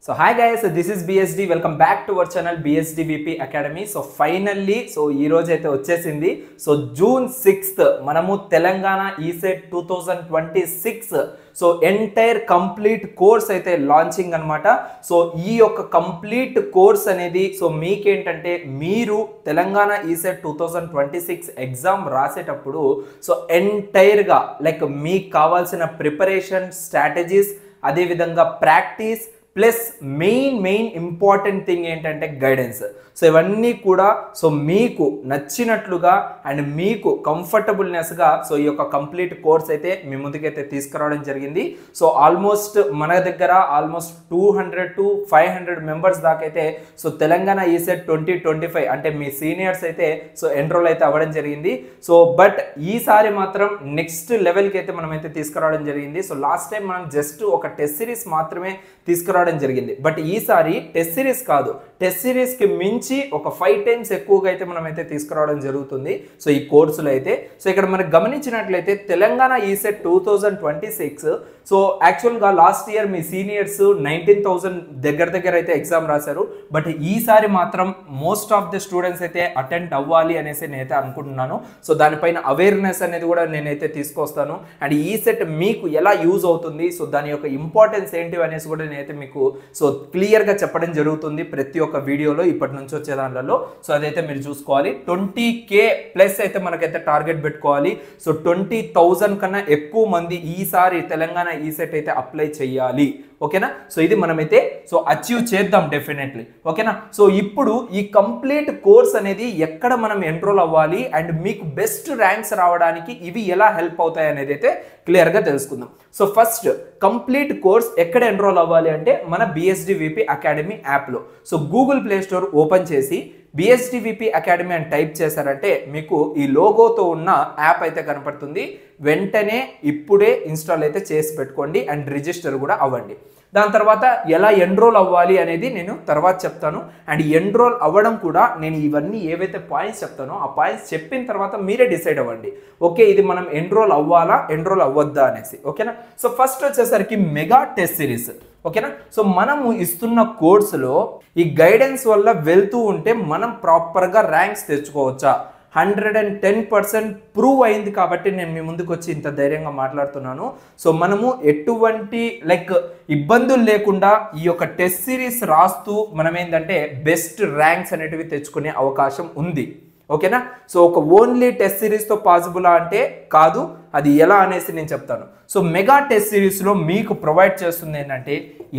So hi guys, this is BSD. Welcome back to our channel BSD VP Academy. So finally, ఈ రోజు అయితే వచ్చేసింది. So June 6th మనము Telangana ECET 2026 so entire complete course అయితే launching అన్నమాట. So ఈ యొక్క కంప్లీట్ కోర్స్ అనేది సో మీకేంటంటే మీరు తెలంగాణ ఈసెట్ 2026 ఎగ్జామ్ రాసేటప్పుడు సో ఎంటైర్ గా లైక్ మీకు కావాల్సిన ప్రిపరేషన్ స్ట్రాటజీస్, అదే విధంగా practice plus main important thing ఏంటంటే గైడెన్స్. సో ఇవన్నీ కూడా సో మీకు నచ్చినట్లుగా అండ్ మీకు కంఫర్టబుల్నెస్గా సో ఈ యొక్క కంప్లీట్ కోర్స్ అయితే మీ ముందుకైతే తీసుకురావడం జరిగింది. సో ఆల్మోస్ట్ మన దగ్గర ఆల్మోస్ట్ 200 to 500 మెంబర్స్ దాకా అయితే సో తెలంగాణ ఈసెట్ 2025 అంటే మీ సీనియర్స్ అయితే సో ఎన్రోల్ అయితే అవ్వడం జరిగింది. సో బట్ ఈసారి మాత్రం నెక్స్ట్ లెవెల్కి అయితే మనం అయితే తీసుకురావడం జరిగింది. సో లాస్ట్ టైం మనం జస్ట్ ఒక టెస్ట్ సిరీస్ మాత్రమే తీసుకురావడం జరిగింది. బట్ ఈసారి టెస్ట్ సిరీస్ కాదు, టెస్ట్ సిరీస్ కి మించి ఒక 5 times ఎక్కువగా అయితే మనం అయితే తీసుకురావడం జరుగుతుంది సో ఈ కోర్సులో అయితే. సో ఇక్కడ మనకు గమనించినట్లయితే తెలంగాణ ఈసెట్ 2026 సో యాక్చువల్గా లాస్ట్ ఇయర్ మీ సీనియర్స్ 19,000 దగ్గర అయితే ఎగ్జామ్ రాశారు. బట్ ఈసారి మాత్రం మోస్ట్ ఆఫ్ ద స్టూడెంట్స్ అయితే అటెండ్ అవ్వాలి అనేసి నేనైతే అనుకుంటున్నాను. సో దానిపైన అవేర్నెస్ అనేది కూడా నేనైతే తీసుకొస్తాను. అండ్ ఈసెట్ మీకు ఎలా యూజ్ అవుతుంది, సో దాని యొక్క ఇంపార్టెన్స్ ఏంటి అనేసి కూడా నేనైతే మీకు సో క్లియర్గా చెప్పడం జరుగుతుంది ప్రతి ఒక్క వీడియోలో ఇప్పటి నుంచి వచ్చే దాంట్లో. సో అదైతే మీరు చూసుకోవాలి. 20K ప్లస్ అయితే మనకైతే టార్గెట్ పెట్టుకోవాలి. సో 20,000 కన్నా ఎక్కువ మంది ఈసారి తెలంగాణ ఈసెట్ అయితే అప్లై చేయాలి. ఓకేనా? సో ఇది మనమైతే సో అచీవ్ చేద్దాం డెఫినెట్లీ. ఓకేనా? సో ఇప్పుడు ఈ కంప్లీట్ కోర్స్ అనేది ఎక్కడ మనం ఎన్రోల్ అవ్వాలి అండ్ మీకు బెస్ట్ ర్యాంక్స్ రావడానికి ఇవి ఎలా హెల్ప్ అవుతాయి అనేది అయితే క్లియర్గా తెలుసుకుందాం. సో ఫస్ట్ కంప్లీట్ కోర్స్ ఎక్కడ ఎన్రోల్ అవ్వాలి అంటే మన BSD VP అకాడమీ యాప్లో. So Google play store open చేసి BSD VP అకాడమీ అని టైప్ చేశారంటే మీకు ఈ లోగోతో ఉన్న యాప్ అయితే కనపడుతుంది. వెంటనే ఇప్పుడే ఇన్స్టాల్ అయితే చేసి పెట్టుకోండి అండ్ రిజిస్టర్ కూడా అవ్వండి. దాని తర్వాత ఎలా ఎన్రోల్ అవ్వాలి అనేది నేను తర్వాత చెప్తాను. అండ్ ఎన్రోల్ అవ్వడం కూడా నేను ఇవన్నీ ఏవైతే పాయింట్స్ చెప్తానో ఆ పాయింట్స్ చెప్పిన తర్వాత మీరే డిసైడ్ అవ్వండి. ఓకే, ఇది మనం ఎన్రోల్ అవ్వాలా ఎన్రోల్ అవ్వద్దా అనేసి. ఓకేనా? సో ఫస్ట్ వచ్చేసరికి మెగా టెస్ట్ సిరీస్. ఓకేనా? సో మనము ఇస్తున్న కోర్సులో ఈ గైడెన్స్ వల్ల వెళ్తూ ఉంటే మనం ప్రాపర్గా ర్యాంక్స్ తెచ్చుకోవచ్చా 110% ప్రూవ్ అయింది కాబట్టి నేను మీ ముందుకు వచ్చి ఇంత ధైర్యంగా మాట్లాడుతున్నాను. సో మనము ఎటువంటి లైక్ ఇబ్బందులు లేకుండా ఈ యొక్క టెస్ట్ సిరీస్ రాస్తూ మనం ఏంటంటే బెస్ట్ ర్యాంక్స్ అనేటివి తెచ్చుకునే అవకాశం ఉంది. ఓకేనా? సో ఒక ఓన్లీ టెస్ట్ సిరీస్తో పాసిబులా అంటే కాదు, అది ఎలా అనేసి నేను చెప్తాను. సో మెగా టెస్ట్ సిరీస్లో మీకు ప్రొవైడ్ చేస్తుంది ఏంటంటే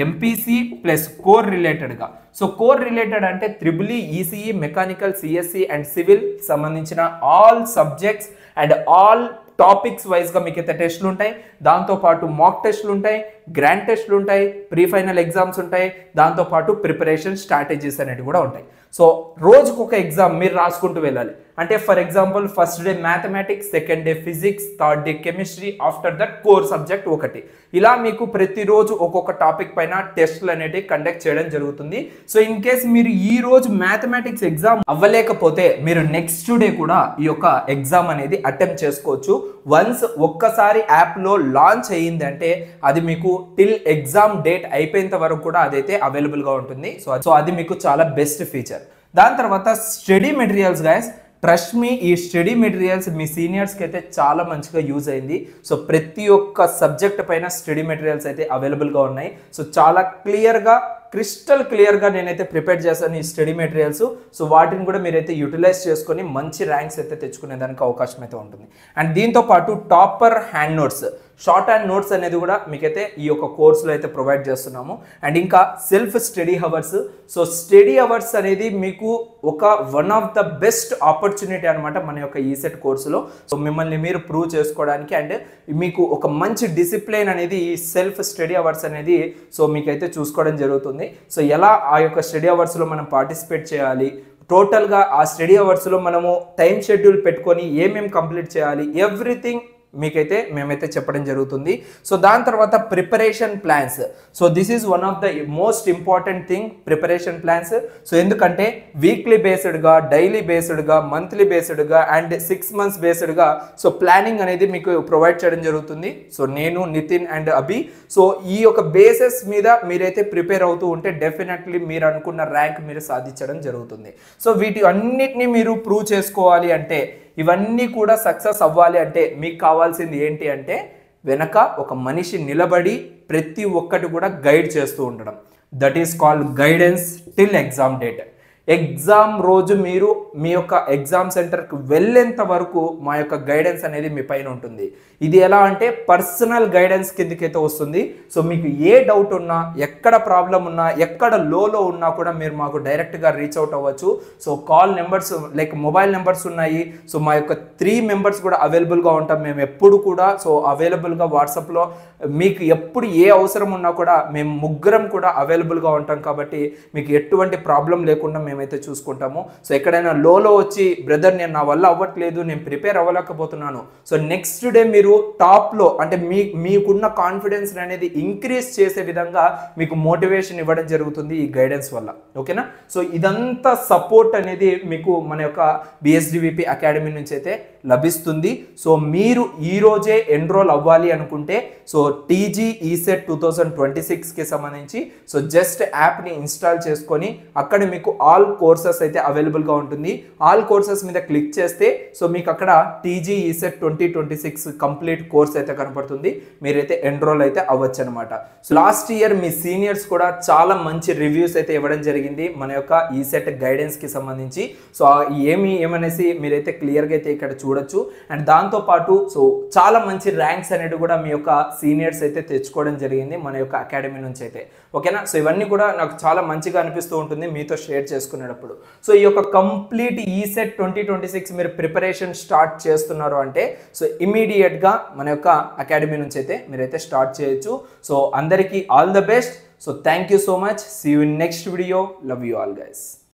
MPC ప్లస్ కోర్ రిలేటెడ్గా. సో కోర్ రిలేటెడ్ అంటే EEE, ECE, mechanical, CSE and civil సంబంధించిన all subjects and all topics వైజ్గా మీకు అయితే టెస్టులు ఉంటాయి. దాంతోపాటు మాక్ టెస్టులు ఉంటాయి, గ్రాండ్ టెస్టులు ఉంటాయి, ప్రీ ఫైనల్ ఎగ్జామ్స్ ఉంటాయి, దాంతోపాటు ప్రిపరేషన్ స్ట్రాటజీస్ అనేవి కూడా ఉంటాయి. సో రోజుకు ఒక ఎగ్జామ్ మీరు రాసుకుంటూ వెళ్ళాలి. అంటే for example first day mathematics, second day physics, third day chemistry, after that core subject ఒకటి. ఇలా మీకు ప్రతిరోజు ఒక్కొక్క టాపిక్ పైన టెస్టులు అనేవి కండక్ట్ చేయడం జరుగుతుంది. సో ఇన్ కేస్ మీరు ఈ రోజు మ్యాథమెటిక్స్ ఎగ్జామ్ అవ్వలేకపోతే మీరు నెక్స్ట్ డే కూడా ఈ యొక్క ఎగ్జామ్ అనేది అటెంప్ట్ చేసుకోవచ్చు. వన్స్ ఒక్కసారి యాప్లో లాంచ్ అయ్యింది అంటే అది మీకు టిల్ ఎగ్జామ్ డేట్ అయిపోయేంత వరకు కూడా అదైతే అవైలబుల్గా ఉంటుంది. సో అది మీకు చాలా బెస్ట్ ఫీచర్. దాని తర్వాత study materials guys, trust me, ఈ స్టడీ మెటీరియల్స్ మీ సీనియర్స్కి అయితే చాలా మంచిగా యూజ్ అయింది. సో ప్రతి ఒక్క సబ్జెక్ట్ పైన స్టడీ మెటీరియల్స్ అయితే అవైలబుల్గా ఉన్నాయి. సో చాలా క్లియర్గా క్రిస్టల్ క్లియర్గా నేనైతే ప్రిపేర్ చేశాను ఈ స్టడీ మెటీరియల్స్. సో వాటిని కూడా మీరైతే యూటిలైజ్ చేసుకొని మంచి ర్యాంక్స్ అయితే తెచ్చుకునేదానికి అవకాశం అయితే ఉంటుంది. అండ్ దీంతో పాటు topper hand notes, short hand notes అనేది కూడా మీకైతే ఈ యొక్క కోర్సులో అయితే ప్రొవైడ్ చేస్తున్నాము. అండ్ ఇంకా self study hours. So study hours అనేది మీకు ఒక one of the best opportunity అనమాట మన యొక్క ఈసెట్ కోర్సులో. సో మిమ్మల్ని మీరు ప్రూవ్ చేసుకోవడానికి అండ్ మీకు ఒక మంచి డిసిప్లిన్ అనేది ఈ సెల్ఫ్ స్టడీ అవర్స్ అనేది సో మీకైతే చూసుకోవడం జరుగుతుంది. సో ఎలా ఆ యొక్క స్టడీ అవర్స్లో మనం పార్టిసిపేట్ చేయాలి, టోటల్గా ఆ స్టడీ అవర్స్లో మనము టైం షెడ్యూల్ పెట్టుకొని ఏమేమి కంప్లీట్ చేయాలి, ఎవ్రీథింగ్ మీకైతే మేమైతే చెప్పడం జరుగుతుంది. సో దాని తర్వాత preparation plans. So this is one of the most important thing, preparation plans. So ఎందుకంటే వీక్లీ బేస్డ్గా, డైలీ బేస్డ్గా, మంత్లీ బేస్డ్గా అండ్ 6 months బేస్డ్గా సో ప్లానింగ్ అనేది మీకు ప్రొవైడ్ చేయడం జరుగుతుంది. సో నేను, నితిన్ అండ్ అభి, సో ఈ యొక్క బేసెస్ మీద మీరైతే ప్రిపేర్ అవుతూ ఉంటే డెఫినెట్లీ మీరు అనుకున్న ర్యాంక్ మీరు సాధించడం జరుగుతుంది. సో వీటి అన్నిటినీ మీరు ప్రూవ్ చేసుకోవాలి అంటే, ఇవన్నీ కూడా సక్సెస్ అవ్వాలి అంటే మీకు కావాల్సింది ఏంటి అంటే వెనక ఒక మనిషి నిలబడి ప్రతి ఒక్కటి కూడా గైడ్ చేస్తూ ఉండడం. That is called guidance till exam date. Exam రోజు మీరు మీ యొక్క ఎగ్జామ్ సెంటర్కి వెళ్ళేంత వరకు మా యొక్క గైడెన్స్ అనేది మీ పైన ఉంటుంది. ఇది ఎలా అంటే పర్సనల్ గైడెన్స్ కిందకైతే వస్తుంది. సో మీకు ఏ డౌట్ ఉన్నా, ఎక్కడ ప్రాబ్లం ఉన్నా, ఎక్కడ లోలో ఉన్నా కూడా మీరు మాకు డైరెక్ట్గా రీచ్ అవుట్ అవ్వచ్చు. So call numbers like mobile numbers ఉన్నాయి. సో మా యొక్క 3 members కూడా అవైలబుల్గా ఉంటాం మేము ఎప్పుడు కూడా. సో అవైలబుల్గా వాట్సాప్లో మీకు ఎప్పుడు ఏ అవసరం ఉన్నా కూడా మేము ముగ్గురం కూడా అవైలబుల్గా ఉంటాం. కాబట్టి మీకు ఎటువంటి ప్రాబ్లం లేకుండా మేమైతే చూసుకుంటాము. సో ఎక్కడైనా లోలో వచ్చి బ్రదర్ నేను నా వల్ల అవ్వట్లేదు, నేను ప్రిపేర్ అవ్వలేకపోతున్నాను, సో నెక్స్ట్ డే మీరు టాప్లో అంటే మీకున్న కాన్ఫిడెన్స్ అనేది ఇంక్రీజ్ చేసే విధంగా మీకు మోటివేషన్ ఇవ్వడం జరుగుతుంది ఈ గైడెన్స్ వల్ల. ఓకేనా? సో ఇదంతా సపోర్ట్ అనేది మీకు మన యొక్క BSDVP అకాడమీ నుంచి అయితే లభిస్తుంది. సో మీరు ఈ రోజే ఎన్రోల్ అవ్వాలి అనుకుంటే సో TG ECET 2026కి సంబంధించి సో జస్ట్ యాప్ని ఇన్స్టాల్ చేసుకొని అక్కడ మీకు ఆల్ కోర్సెస్ అయితే అవైలబుల్గా ఉంటుంది. ఆల్ కోర్సెస్ మీద క్లిక్ చేస్తే సో మీకు అక్కడ TG ECET 2026 కంప్లీట్ కోర్స్ అయితే కనపడుతుంది. మీరైతే ఎన్రోల్ అయితే అవ్వచ్చు అనమాట. సో లాస్ట్ ఇయర్ మీ సీనియర్స్ కూడా చాలా మంచి రివ్యూస్ అయితే ఇవ్వడం జరిగింది మన యొక్క ECET గైడెన్స్కి సంబంధించి. సో ఏమనేసి మీరైతే క్లియర్గా అయితే ఇక్కడ చూడొచ్చు. అండ్ దాంతోపాటు సో చాలా మంచి ర్యాంక్స్ అనేవి కూడా మీ యొక్క సీనియర్స్ అయితే తెచ్చుకోవడం జరిగింది మన యొక్క అకాడమీ నుంచి అయితే. ఓకేనా? సో ఇవన్నీ కూడా నాకు చాలా మంచిగా అనిపిస్తూ ఉంటుంది మీతో షేర్ చేసుకునేటప్పుడు. సో ఈ యొక్క కంప్లీట్ ECET 2026 మీరు ప్రిపరేషన్ స్టార్ట్ చేస్తున్నారు అంటే సో ఇమీడియట్గా మన యొక్క అకాడమీ నుంచి అయితే మీరైతే స్టార్ట్ చేయొచ్చు. సో అందరికీ all the best. So thank you so much. See you in next video. Love you all guys.